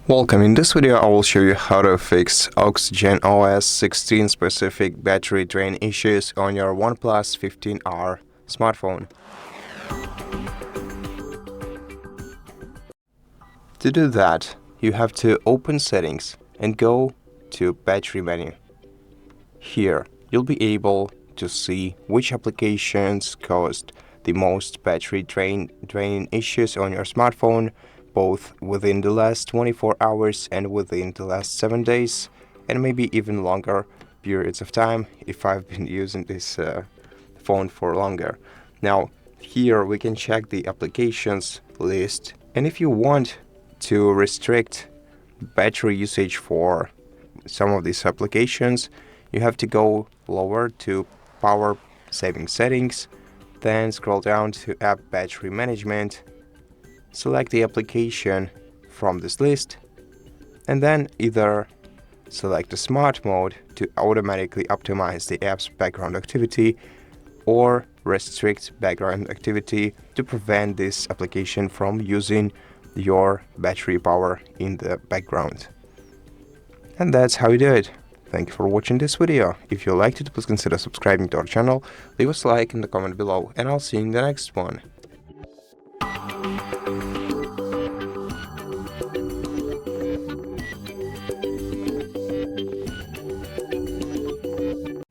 Welcome. In this video, I will show you how to fix OxygenOS 16 specific battery drain issues on your OnePlus 15R smartphone. To do that, you have to open Settings and go to Battery menu. Here, you'll be able to see which applications caused the most battery drain issues on your smartphone, both within the last 24 hours and within the last 7 days, and maybe even longer periods of time if I've been using this phone for longer. Now, here we can check the applications list, and if you want to restrict battery usage for some of these applications, you have to go lower to Power Saving Settings, then scroll down to App Battery Management, select the application from this list, and then either select the Smart Mode to automatically optimize the app's background activity or restrict background activity to prevent this application from using your battery power in the background. And that's how you do it. Thank you for watching this video. If you liked it, please consider subscribing to our channel, leave us a like in the comment below, and I'll see you in the next one.